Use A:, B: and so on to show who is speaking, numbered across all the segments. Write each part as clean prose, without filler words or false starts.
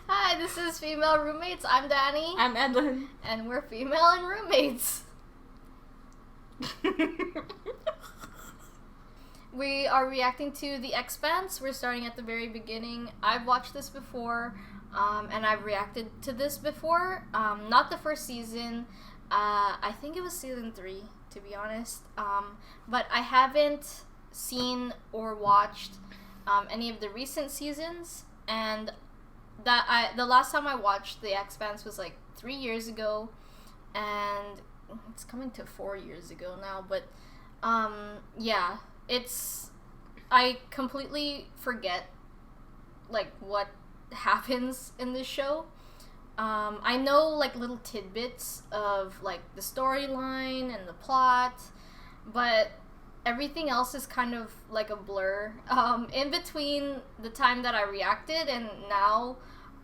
A: Hi, this is Female Roommates. I'm Danny.
B: I'm Edlin.
A: And we're female and roommates. We are reacting to The Expanse. We're starting at the very beginning. I've watched this before, and I've reacted to this before. Not the first season. I think it was season 3, to be honest. But I haven't seen or watched any of the recent seasons, and the last time I watched The Expanse was like 3 years ago, and it's coming to 4 years ago now. But yeah, I completely forget like what happens in this show. I know like little tidbits of like the storyline and the plot, but everything else is kind of like a blur. In between the time that I reacted and now,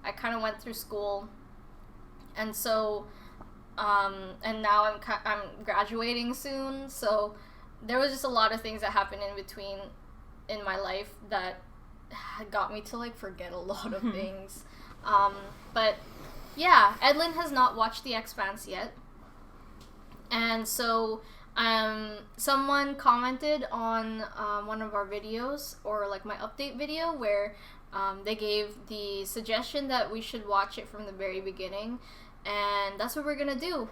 A: I kind of went through school, and so and now I'm graduating soon, so there was just a lot of things that happened in between in my life that got me to like forget a lot of things. But yeah, Edlin has not watched The Expanse yet, and so someone commented on one of our videos, or like my update video, where they gave the suggestion that we should watch it from the very beginning, and that's what we're gonna do.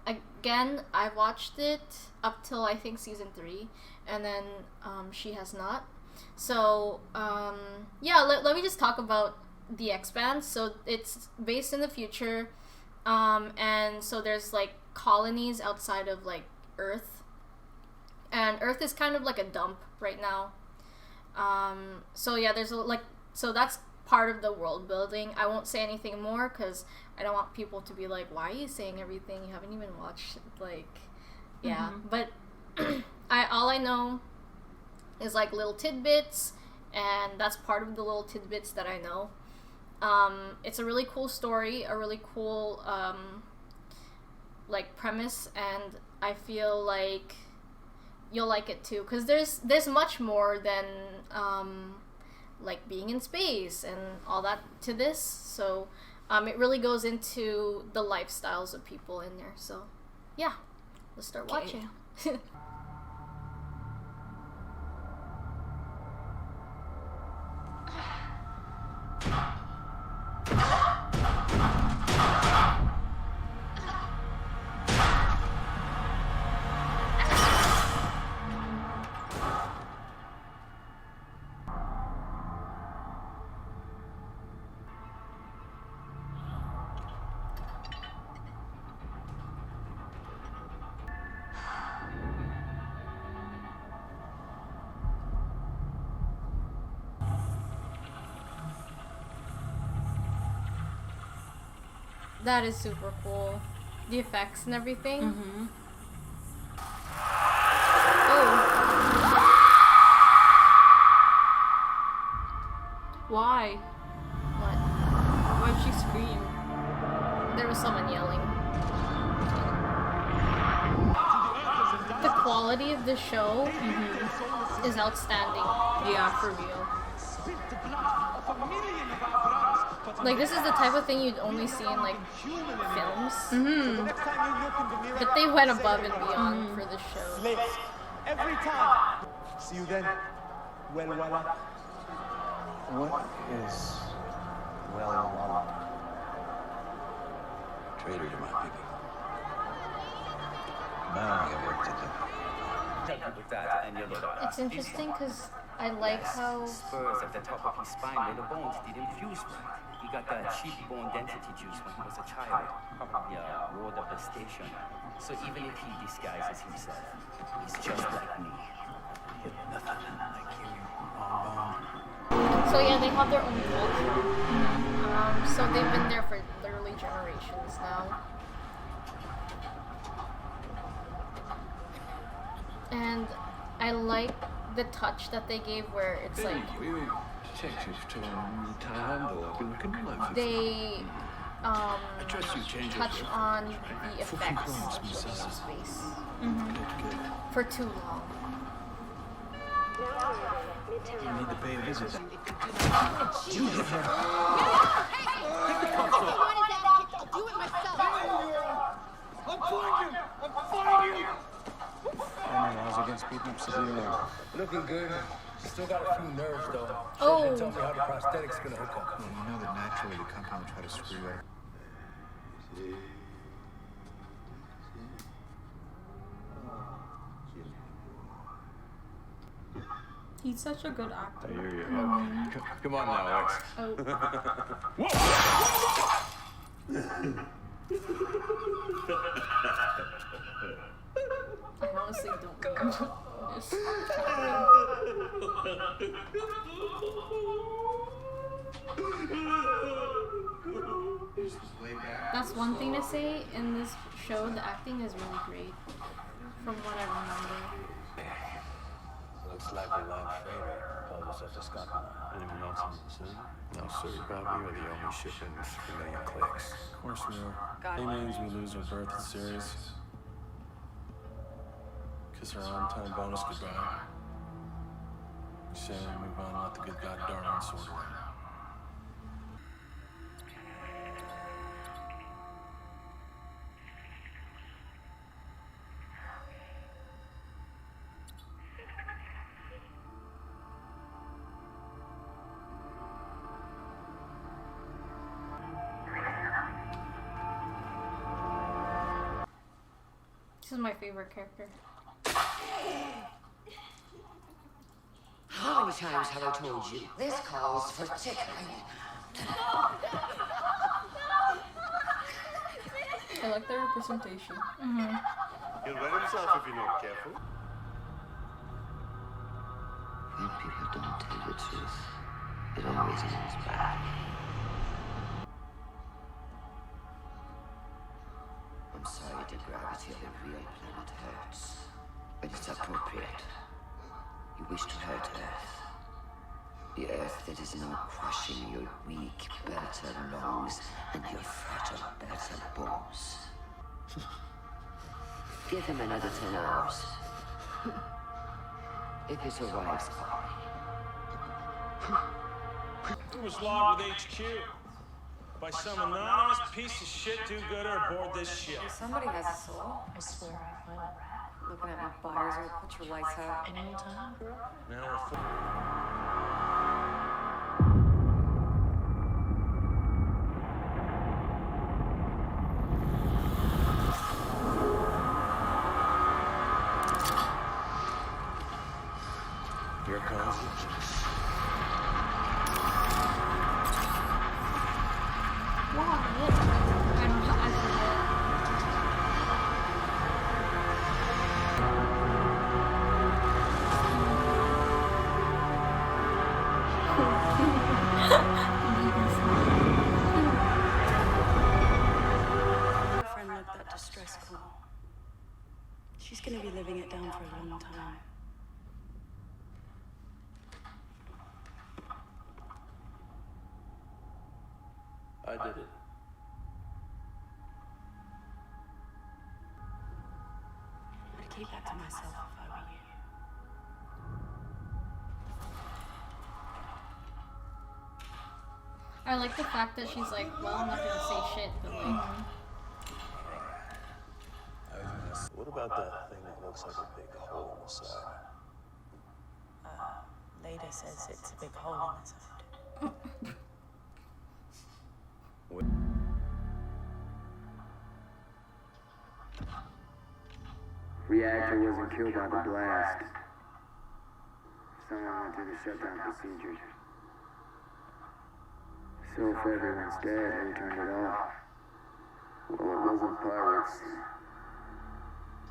A: Again, I watched it up till I think season 3, and then she has not. So yeah, let me just talk about The Expanse. So it's based in the future, and so there's like colonies outside of like Earth, and Earth is kind of like a dump right now. So yeah, so that's part of the world building. I won't say anything more because I don't want people to be like, why are you saying everything? You haven't even watched, like, yeah. But all I know is like little tidbits, and that's part of the little tidbits that I know. It's a really cool story, a really cool like premise, and I feel like you'll like it too, because there's much more than like being in space and all that to this. So it really goes into the lifestyles of people in there. So yeah, let's start watching. That is super cool. The effects and everything. Oh.
B: Why?
A: What?
B: Why'd she scream?
A: There was someone yelling. The quality of the show is outstanding.
B: Yeah, for real.
A: Like, this is the type of thing you'd only see in like films. But they went above and beyond for the show.
C: Every time. See you then. Well, voila.
D: What is well?
E: Traitor to my people. Now I have work to do.
F: With that, and your
A: It's interesting because I like how
F: spurs at the top of his spine where the bones didn't fuse right. He got that cheap bone density juice when he was a child, probably a ward of the station. So even if he disguises himself, he's just like me.
D: Nothing like you, bonbon.
A: So yeah, they have their own culture. So they've been there for literally generations now. And I like the touch that they gave where it's like they touch on the effects of space for too long.
D: You need to pay a visit.
G: Looking good. Still got a few nerves though.
A: Oh.
G: Should tell me how the prosthetic's gonna hook up.
D: Well, you know that naturally the company will try to screw you up.
B: He's such a good actor.
H: I hear you. Okay. Come on now, Lex.
A: Oh.
B: I honestly don't remember this.
A: That's one thing to say. In this show, the acting is really great, from what I remember.
G: Looks like a live freighter. Called us up to Scotland.
H: Anyone else in the city? No, sir. Probably are the only ship in 3 million clicks.
C: Of course we are. It means we lose our berth in series. Kiss our on-time bonus goodbye. We say we move on, let the good God darn sort it out.
A: This is my favorite character.
I: How many times have I told you? This calls for tickling.
B: I like the representation.
H: He'll wet himself if you're not careful.
I: When people don't tell the truth, it always ends bad. I'm sorry the gravity of a real planet hurts, but it's appropriate. You wish to hurt Earth. The Earth that is now crushing your weak, battered lungs and your fragile, battered bones. Give him another 10 hours. If he survives,
J: It was logged with HQ by some anonymous piece of shit do-gooder aboard this ship.
K: Somebody has a soul. I swear I find it. Looking at my bars or put your lights out. Anytime.
J: Now we're
C: Here it comes.
K: A friend left that distress call. She's gonna be living it down for a long time.
C: I did it.
K: I'd keep that to myself if I were you.
A: I like the fact that she's like, well, I'm not gonna say shit, but like,
C: What about that thing that looks like a big hole in the side?
K: Leda says it's a big hole in the side.
L: Reactor wasn't killed by the blast. Someone went through the shutdown procedures. So if everyone's dead, who turned it off? Well, it wasn't pirates.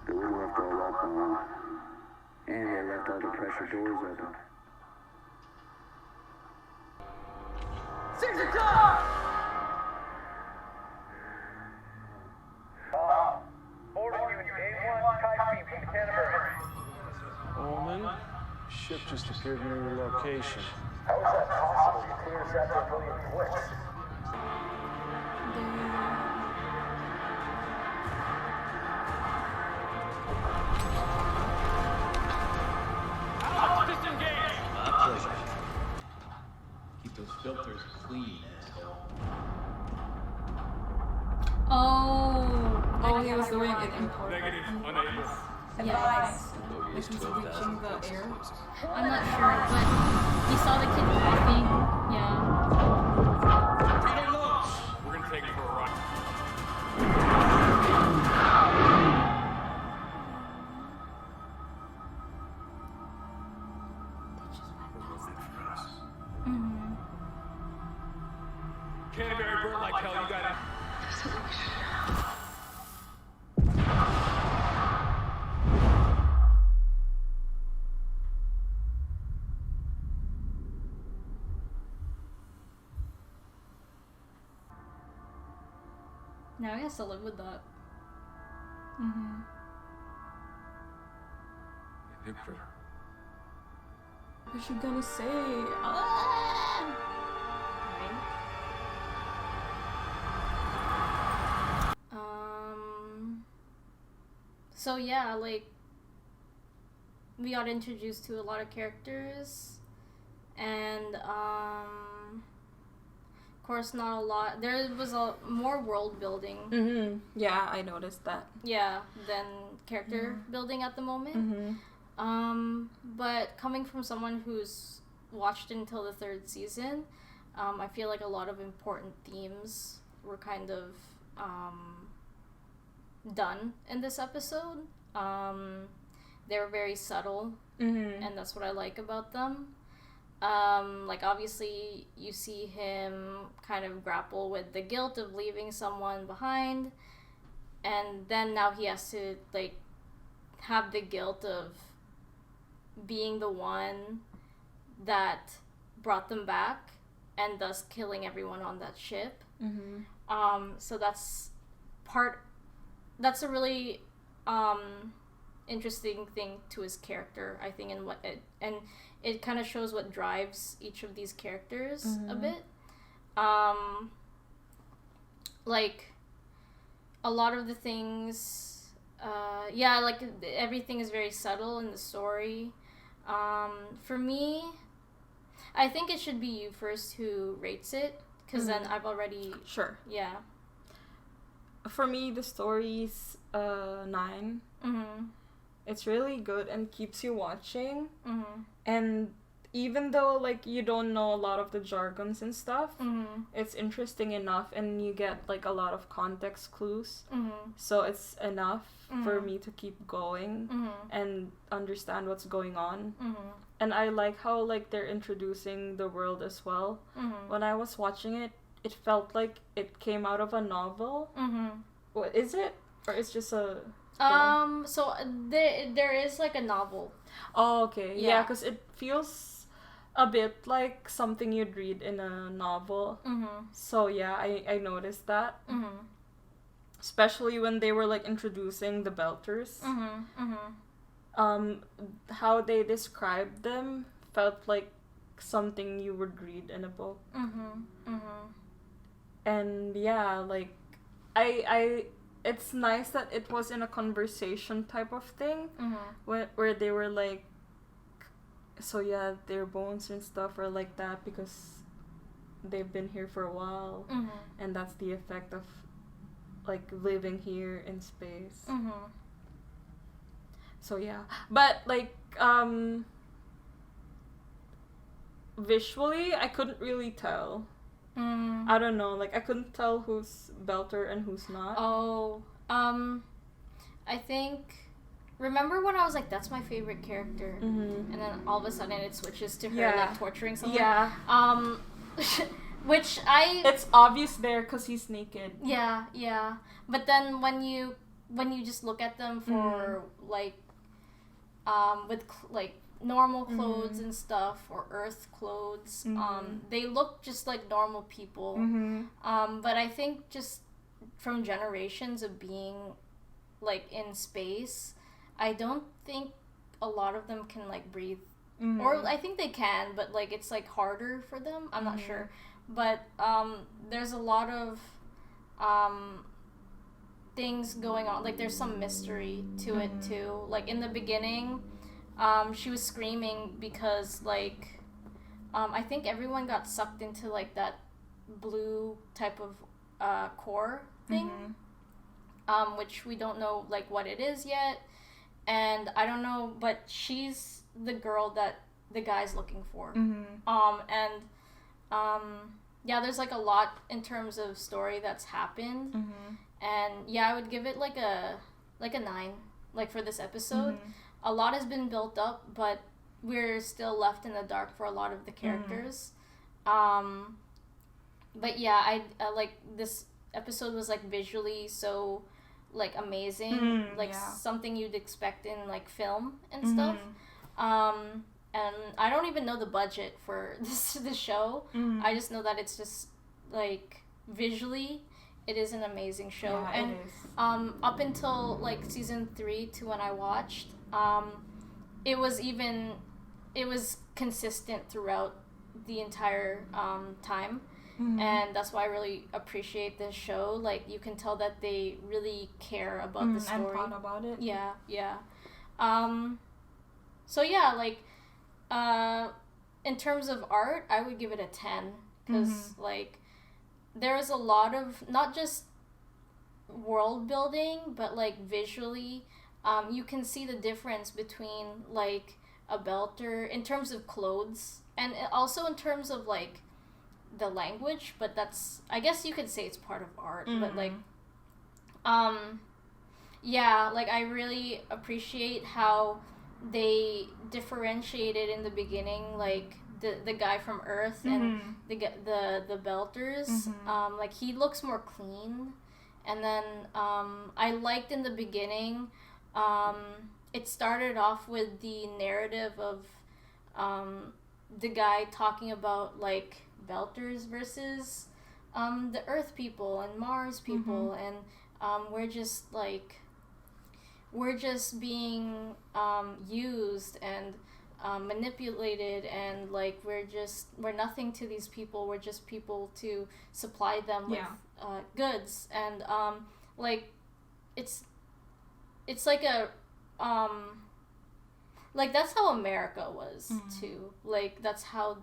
L: They would have left all that behind. And they left all the pressure doors open.
C: Omen, ship just appeared near your location.
G: How is that possible? You cleared us after a million clicks.
D: My pleasure. Keep those filters clean, asshole.
B: Oh, he was doing it in port.
J: negative, unable.
A: yes.
D: Though
C: At least
B: He's
C: 12,000
B: reaching the
C: places
B: air.
C: closing.
A: I'm not sure, but we saw the kid coughing. Yeah.
J: We're gonna take it for a ride.
C: We're worth it for us.
A: Mm-hmm.
J: Canterbury burnt like hell. You got it.
A: Now he has to live with that.
B: Mm-hmm.
C: Victor.
B: What's she gonna say?
A: So yeah, like we got introduced to a lot of characters, and of course not a lot. There was a more world building.
B: Mm-hmm. Yeah, I noticed that.
A: Yeah, than character building at the moment.
B: Mm-hmm.
A: But coming from someone who's watched until the 3rd season, I feel like a lot of important themes were kind of done in this episode. They were very subtle, and that's what I like about them. Like obviously you see him kind of grapple with the guilt of leaving someone behind, and then now he has to like have the guilt of being the one that brought them back and thus killing everyone on that ship. So that's a really interesting thing to his character, I think, and it kind of shows what drives each of these characters a bit. Like a lot of the things, like everything is very subtle in the story. For me, I think it should be you first who rates it, because then I've already...
B: Sure.
A: Yeah.
B: For me, the story's 9. It's really good and keeps you watching. And even though like you don't know a lot of the jargons and stuff, it's interesting enough, and you get like a lot of context clues. So it's enough for me to keep going and understand what's going on. And I like how like they're introducing the world as well. When I was watching it, it felt like it came out of a novel. What is it? Or it's just a film?
A: So there is like a novel.
B: Oh, okay. Yeah, because it feels a bit like something you'd read in a novel. So yeah, I noticed that. Especially when they were like introducing the Belters. How they described them felt like something you would read in a book. And yeah, like I it's nice that it was in a conversation type of thing, where they were like, so yeah, their bones and stuff are like that because they've been here for a while, and that's the effect of like living here in space. So yeah, but like visually I couldn't really tell. I don't know, like I couldn't tell who's Belter and who's not.
A: I think, remember when I was like, that's my favorite character, and then all of a sudden it switches to her like torturing someone. Which it's
B: obvious there because he's naked.
A: Yeah, but then when you just look at them for like with like normal clothes and stuff, or earth clothes, they look just like normal people. But I think just from generations of being like in space, I don't think a lot of them can like breathe, or I think they can, but like it's like harder for them. I'm not sure, but there's a lot of things going on, like there's some mystery to it too. Like in the beginning, she was screaming because like I think everyone got sucked into like that blue type of core thing, which we don't know like what it is yet, and I don't know, but she's the girl that the guy's looking for. Yeah, there's like a lot in terms of story that's happened, and yeah, I would give it like a 9, like for this episode. A lot has been built up, but we're still left in the dark for a lot of the characters. But yeah, I like this episode was like visually so like amazing, like something you'd expect in like film and stuff. And I don't even know the budget for this show. I just know that it's just like visually it is an amazing show.
B: Yeah,
A: and
B: it is.
A: Up until like season 3 to when I watched, it was consistent throughout the entire time. And that's why I really appreciate this show. Like, you can tell that they really care about the story.
B: And thought about it.
A: Yeah. So yeah, like, in terms of art, I would give it a 10. Because, like, there is a lot of, not just world building, but, like, visually, you can see the difference between, like, a belter, in terms of clothes, and also in terms of, like, the language, but that's, I guess you could say it's part of art, but like yeah, like I really appreciate how they differentiated in the beginning, like the guy from Earth and the belters. Like he looks more clean, and then I liked in the beginning, it started off with the narrative of the guy talking about like belters versus the Earth people and Mars people, and we're just being used and manipulated, and like we're nothing to these people. We're just people to supply them with goods, and like it's like a like that's how America was too. Like that's how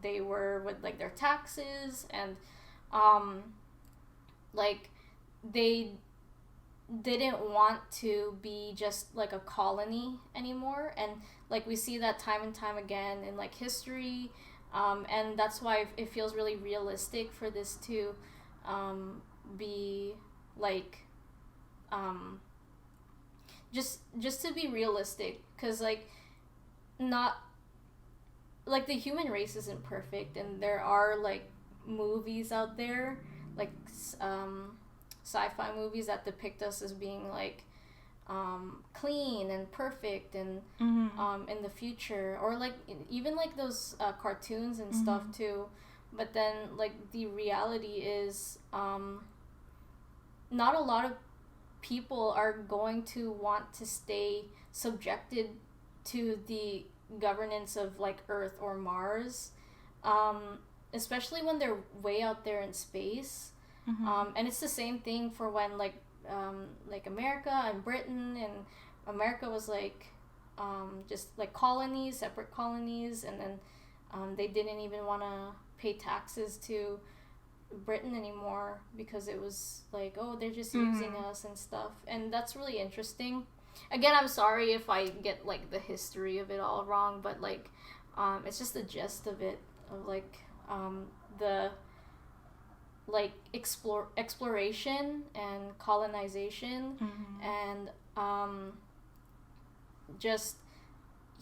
A: they were with like their taxes, and like they didn't want to be just like a colony anymore, and like we see that time and time again in like history, and that's why it feels really realistic for this to be like just to be realistic, because like not like the human race isn't perfect, and there are like movies out there like sci-fi movies that depict us as being like clean and perfect and in the future, or like even like those cartoons and stuff too, but then like the reality is not a lot of people are going to want to stay subjected to the governance of like Earth or Mars, especially when they're way out there in space. And it's the same thing for when like America and Britain, and America was like just like colonies, separate colonies, and then they didn't even want to pay taxes to Britain anymore because it was like, oh, they're just using us and stuff. And that's really interesting. Again, I'm sorry if I get like the history of it all wrong, but like it's just the gist of it, of like the like exploration and colonization, and just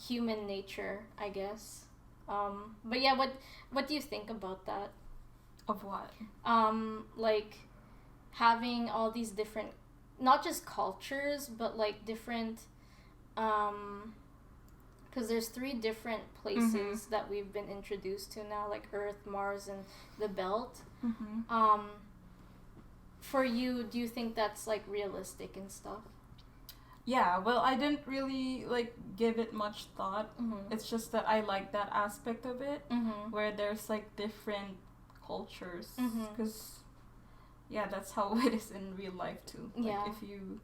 A: human nature, I guess. But yeah, what do you think about that?
B: Of what?
A: Like having all these different, not just cultures, but like different, because there's 3 different places that we've been introduced to now, like Earth, Mars, and the Belt. For you, do you think that's like realistic and stuff?
B: Yeah, well, I didn't really like give it much thought. It's just that I like that aspect of it, where there's like different cultures, because yeah, that's how it is in real life too. Like if you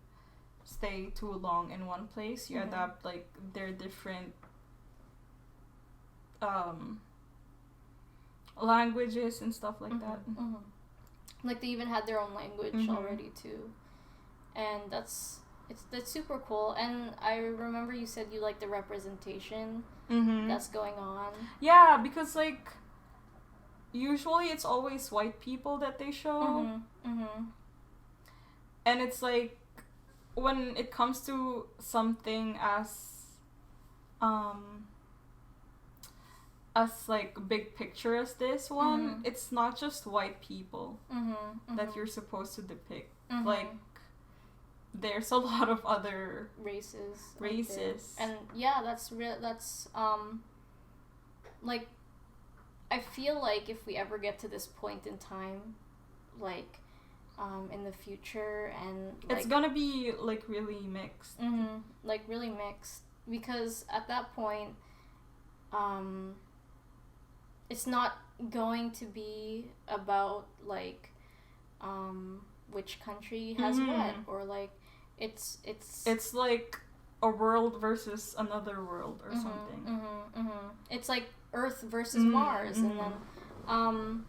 B: stay too long in one place, you adapt like their different languages and stuff like that.
A: Like they even had their own language already too, and that's that's super cool. And I remember you said you like the representation that's going on.
B: Yeah, because like usually it's always white people that they show. And it's like when it comes to something as like big picture as this one, it's not just white people that you're supposed to depict. Like there's a lot of other races.
A: And yeah, that's like I feel like if we ever get to this point in time, like in the future, and like,
B: it's gonna be like really mixed.
A: Like really mixed, because at that point it's not going to be about like which country has what, or like it's
B: like a world versus another world or something.
A: It's like Earth versus Mars, and then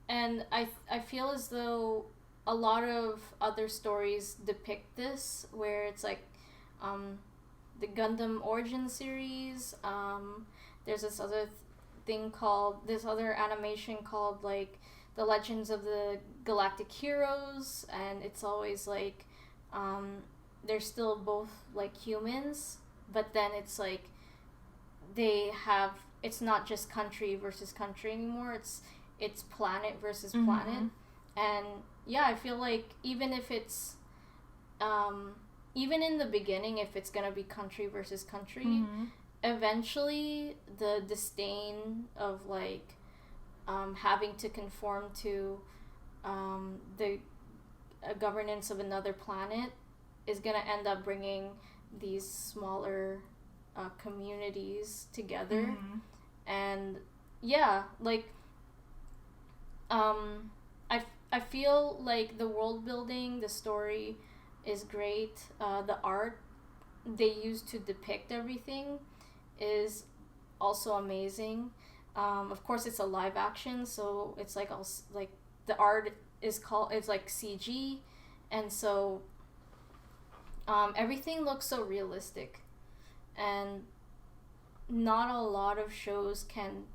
A: and I feel as though a lot of other stories depict this, where it's like the Gundam Origin series. There's this other animation called like The Legends of the Galactic Heroes, and it's always like they're still both like humans, but then it's like it's not just country versus country anymore, it's planet versus planet. And yeah, I feel like even if it's even in the beginning, if it's gonna be country versus country, eventually the disdain of like having to conform to the governance of another planet is gonna end up bringing these smaller communities together. And yeah, like I feel like the world building, the story is great. The art they use to depict everything is also amazing. Of course, it's a live action, so it's like also, like the art it's like CG, and so everything looks so realistic, and not a lot of shows can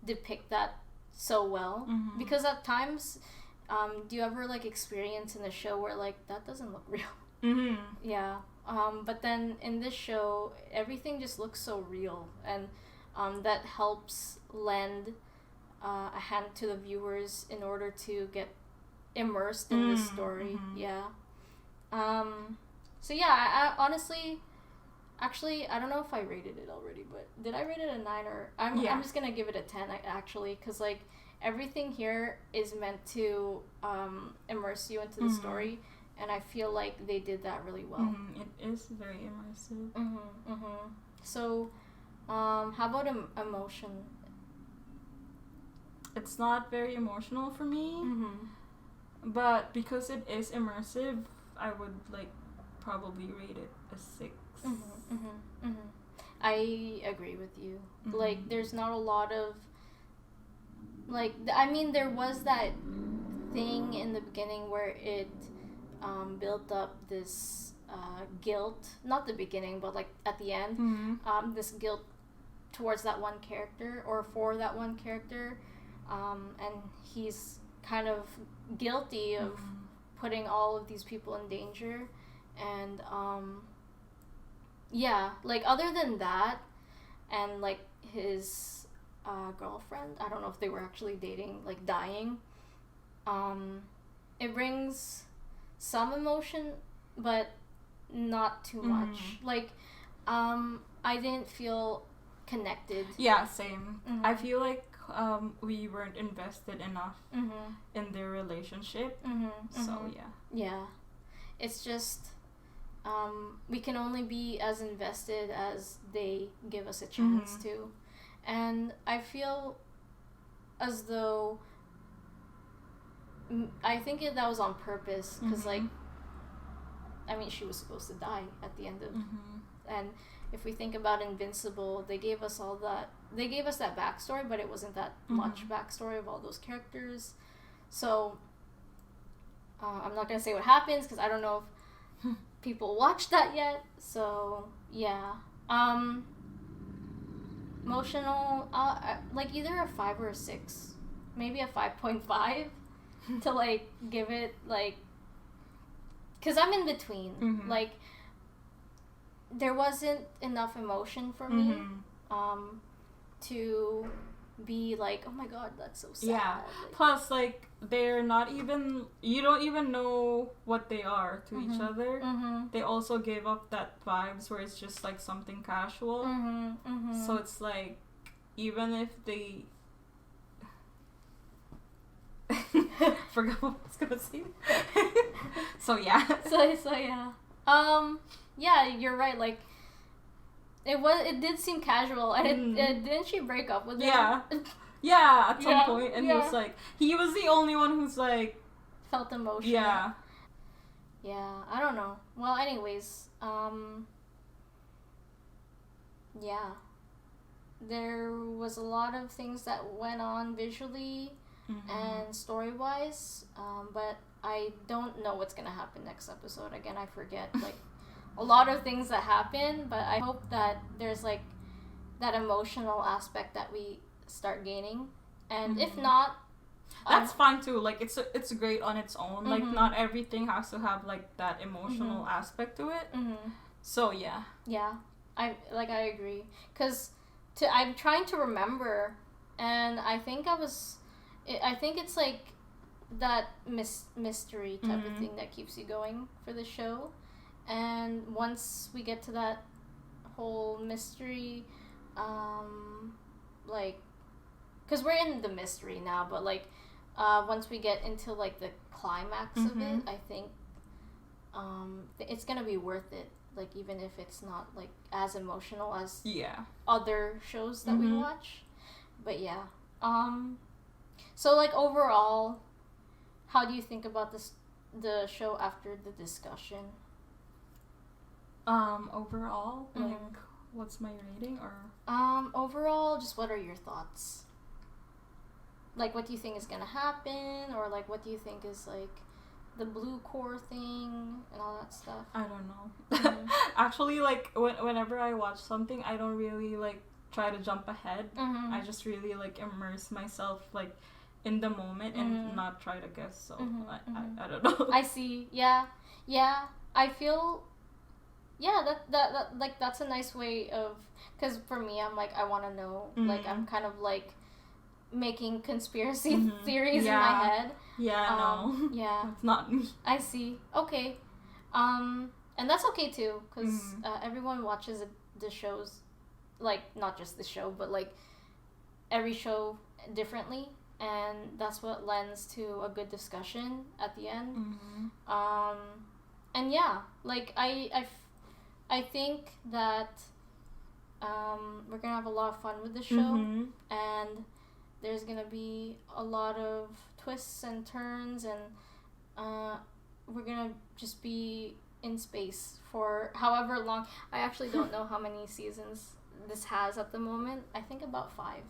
A: depict that so well. Because at times, do you ever like experience in a show where like that doesn't look real? Yeah. But then in this show, everything just looks so real, and that helps lend a hand to the viewers in order to get immersed in the story. Yeah. So yeah, I honestly, actually, I don't know if I rated it already, but did I rate it a 9 or I'm just gonna give it a 10 actually, because like everything here is meant to immerse you into the story, and I feel like they did that really well.
B: It is very immersive.
A: So how about emotion?
B: It's not very emotional for me, but because it is immersive, I would like probably rate it a 6.
A: I agree with you. Like, there's not a lot of like I mean, there was that thing in the beginning where it built up this guilt, not the beginning, but like at the end, this guilt towards that one character, or for that one character, and he's kind of guilty of putting all of these people in danger. And yeah, like other than that, and like his girlfriend, I don't know if they were actually dating, like dying, it brings some emotion, but not too much. Like I didn't feel connected.
B: Yeah, same. I feel like we weren't invested enough in their relationship. So
A: yeah, it's just we can only be as invested as they give us a chance to. And I feel as though I think that was on purpose, because like I mean, she was supposed to die at the end of and if we think about Invincible, they gave us that backstory, but it wasn't that much backstory of all those characters. So I'm not gonna say what happens because I don't know if people watched that yet. So yeah, emotional. Like either a 5 or a 6, maybe a 5.5 to like give it like. Cause I'm in between.
B: Mm-hmm.
A: Like there wasn't enough emotion for me, to be like, oh my god, that's so sad.
B: Yeah.
A: Like,
B: plus, like, they're not even, you don't even know what they are to each other. They also gave up that vibes where it's just like something casual. So it's like, even if they forgot what I was gonna say. So yeah.
A: So yeah. Yeah, you're right. Like, it did seem casual, and it didn't she break up with him?
B: Yeah. Yeah, at some point, and he was the only one who's like
A: felt emotion.
B: Yeah.
A: Yeah, I don't know. Well, anyways, yeah. There was a lot of things that went on visually and story-wise, but I don't know what's gonna happen next episode. Again, I forget, like, a lot of things that happen, but I hope that there's, like, that emotional aspect that we start gaining, and if not,
B: that's fine too. Like, it's great on its own. Like, not everything has to have like that emotional aspect to it. So yeah. I agree, because I'm trying to remember, and I think it's like that mystery type of thing that keeps you going for the show, and once we get to that whole mystery, like, because we're in the mystery now, but like once we get into like the climax of it, I think it's gonna be worth it, like, even if it's not like as emotional as other shows that we watch. But yeah, so like overall, how do you think about the show after the discussion? Overall, like, what's my rating, or
A: overall, just what are your thoughts? Like, what do you think is gonna happen, or like what do you think is like the blue core thing and all that stuff?
B: I don't know. Actually, like, whenever I watch something, I don't really like try to jump ahead. I just really like immerse myself like in the moment and not try to guess. So I don't know.
A: I see. Yeah. I feel. Yeah, that like that's a nice way of, because for me, I'm like, I want to know. Like, I'm kind of like making conspiracy theories in my head.
B: Yeah, no.
A: Yeah.
B: It's not me.
A: I see. Okay. And that's okay too, because everyone watches the shows, like, not just the show, but like every show differently, and that's what lends to a good discussion at the end. And yeah, like I think that we're gonna have a lot of fun with the show, and there's gonna be a lot of twists and turns, and we're gonna just be in space for however long. I actually don't know how many seasons this has at the moment. I think about 5,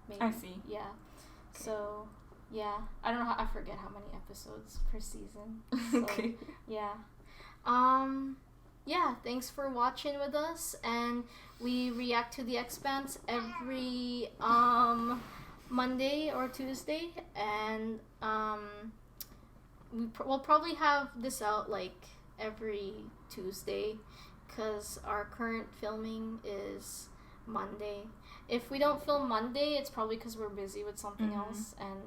A: maybe.
B: I see.
A: Yeah. Okay. So yeah, I don't know. I forget how many episodes per season. So,
B: okay.
A: Yeah. Yeah, thanks for watching with us, and we react to the Expanse every Monday or Tuesday, and we'll probably have this out like every Tuesday, because our current filming is Monday. If we don't film Monday, it's probably because we're busy with something else, and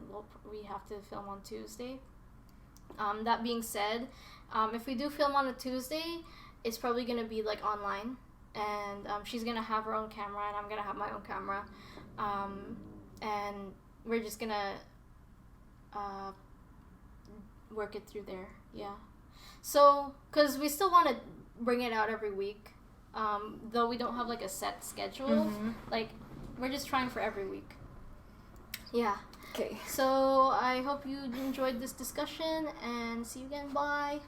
A: we have to film on Tuesday. That being said, if we do film on a Tuesday, it's probably going to be like online, and she's going to have her own camera, and I'm going to have my own camera, and we're just going to work it through there. Yeah. So, because we still want to bring it out every week, though we don't have like a set schedule, like, we're just trying for every week. Yeah.
B: Okay.
A: So I hope you enjoyed this discussion, and see you again. Bye.